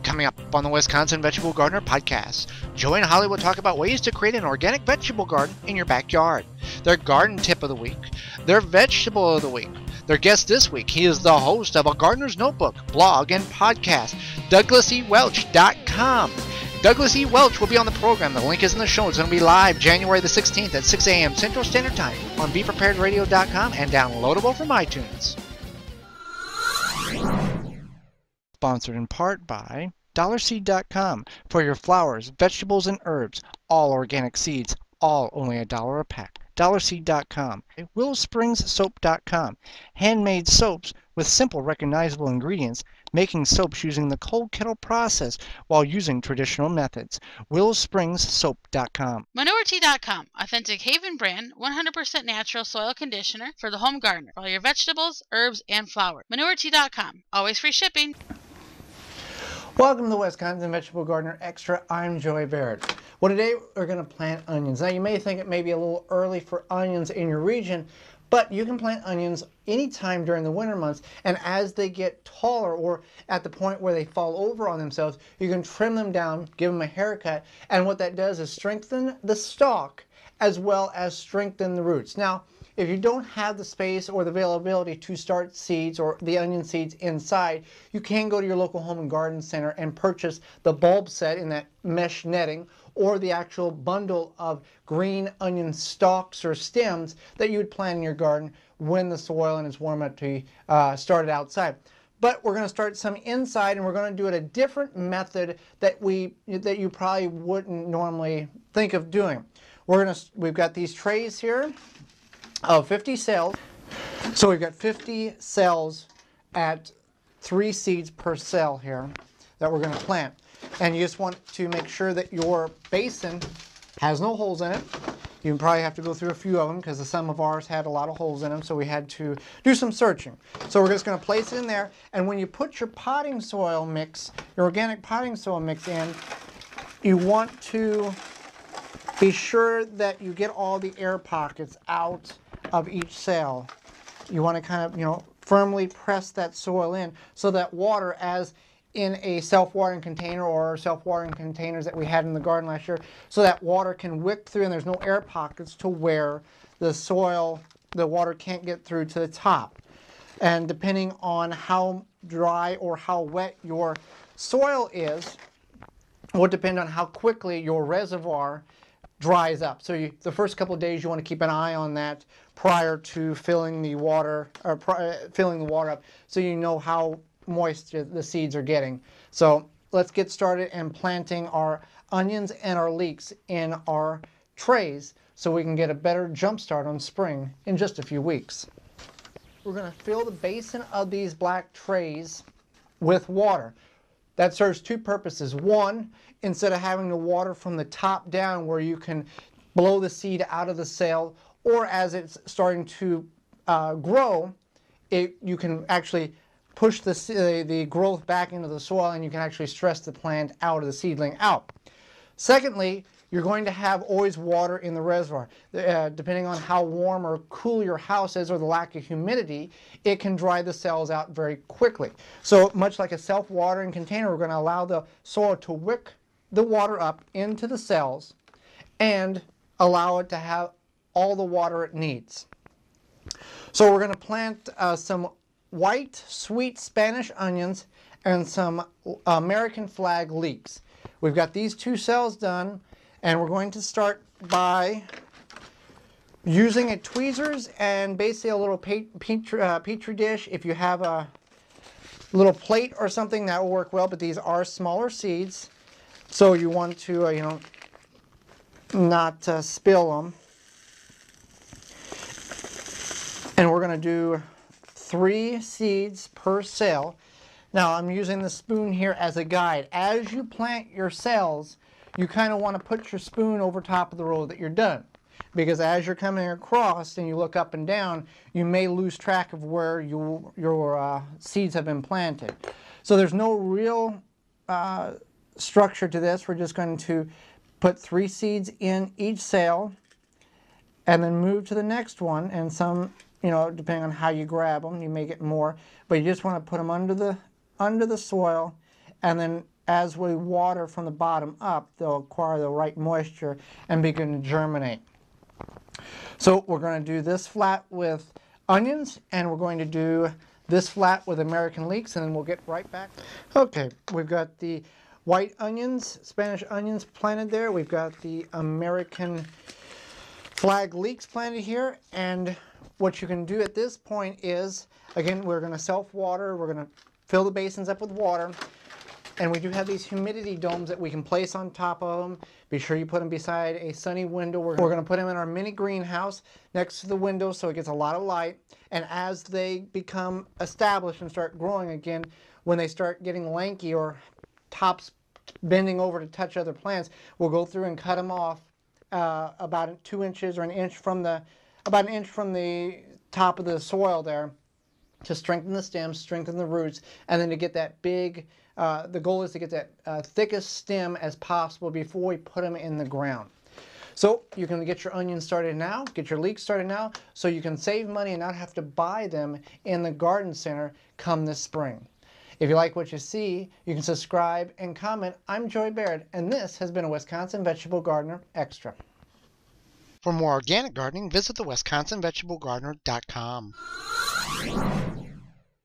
Coming up on the Wisconsin Vegetable Gardener Podcast, Joey and Holly will talk about ways to create an organic vegetable garden in your backyard, their garden tip of the week, their vegetable of the week. Their guest this week, he is the host of A Gardener's Notebook blog and podcast, DouglasEWelch.com. Douglas E. Welch will be on the program. The link is in the show. It's going to be live January the 16th at 6 a.m. Central Standard Time on BePreparedRadio.com and downloadable from iTunes. Sponsored in part by DollarSeed.com for your flowers, vegetables, and herbs. All organic seeds, all only $1 a pack. DollarSeed.com. WillowSpringsSoap.com. Handmade soaps with simple, recognizable ingredients, making soaps using the cold kettle process while using traditional methods. WillowSpringsSoap.com. ManureTea.com. Authentic Haven brand, 100% natural soil conditioner for the home gardener. For all your vegetables, herbs, and flowers. ManureTea.com. Always free shipping. Welcome to the Wisconsin Vegetable Gardener Extra. I'm Joey Barrett. Well, today we're going to plant onions. Now, you may think it may be a little early for onions in your region, but you can plant onions anytime during the winter months, and as they get taller or at the point where they fall over on themselves, you can trim them down, give them a haircut, and what that does is strengthen the stalk as well as strengthen the roots. Now, if you don't have the space or the availability to start seeds or the onion seeds inside, you can go to your local home and garden center and purchase the bulb set in that mesh netting or the actual bundle of green onion stalks or stems that you would plant in your garden when the soil and it's warm enough to start it outside. But we're going to start some inside, and we're going to do it a different method that you probably wouldn't normally think of doing. We've got these trays here of 50 cells. So we've got 50 cells at 3 seeds per cell here that we're going to plant. And you just want to make sure that your basin has no holes in it. You probably have to go through a few of them because some of ours had a lot of holes in them, so we had to do some searching. So we're just going to place it in there, and when you put your potting soil mix, your organic potting soil mix in, you want to be sure that you get all the air pockets out of each cell. You want to kind of, firmly press that soil in so that water, as in a self-watering container or self-watering containers that we had in the garden last year, so that water can wick through and there's no air pockets to where the water can't get through to the top. And depending on how dry or how wet your soil is, will depend on how quickly your reservoir dries up. So the first couple of days you want to keep an eye on that prior to filling the water up, so you know how moist the seeds are getting. So let's get started in planting our onions and our leeks in our trays so we can get a better jump start on spring in just a few weeks. We're going to fill the basin of these black trays with water. That serves two purposes. One, instead of having to water from the top down where you can blow the seed out of the cell, or as it's starting to grow, you can actually push the growth back into the soil, and you can actually stress the plant out of the seedling out. Secondly, you're going to have always water in the reservoir. Depending on how warm or cool your house is or the lack of humidity, it can dry the cells out very quickly. So much like a self-watering container, we're going to allow the soil to wick the water up into the cells and allow it to have all the water it needs. So we're going to plant some white sweet Spanish onions and some American flag leeks. We've got these 2 cells done, and we're going to start by using a tweezers and basically a little petri dish. If you have a little plate or something, that will work well, but these are smaller seeds, so you want to not spill them. And we're going to do 3 seeds per cell. Now I'm using the spoon here as a guide. As you plant your cells, you kind of want to put your spoon over top of the row that you're done, because as you're coming across and you look up and down, you may lose track of where your seeds have been planted. So there's no real structure to this. We're just going to put 3 seeds in each cell and then move to the next one, and some, depending on how you grab them, you may get more, but you just want to put them under the soil, and then as we water from the bottom up, they'll acquire the right moisture and begin to germinate. So we're going to do this flat with onions, and we're going to do this flat with American leeks, and then we'll get right back. Okay, we've got the white onions, Spanish onions planted there. We've got the American flag leeks planted here, and what you can do at this point is, again, we're going to self-water. We're going to fill the basins up with water, and we do have these humidity domes that we can place on top of them. Be sure you put them beside a sunny window. We're going to put them in our mini greenhouse next to the window so it gets a lot of light. And as they become established and start growing again, when they start getting lanky or tops bending over to touch other plants, we'll go through and cut them off about 2 inches or about an inch from the top of the soil there, to strengthen the stems, strengthen the roots, and then to get that big, the goal is to get that thickest stem as possible before we put them in the ground. So you can get your onions started now, get your leeks started now, so you can save money and not have to buy them in the garden center come this spring. If you like what you see, you can subscribe and comment. I'm Joy Baird, and this has been a Wisconsin Vegetable Gardener Extra. For more organic gardening, visit the WisconsinVegetableGardener.com.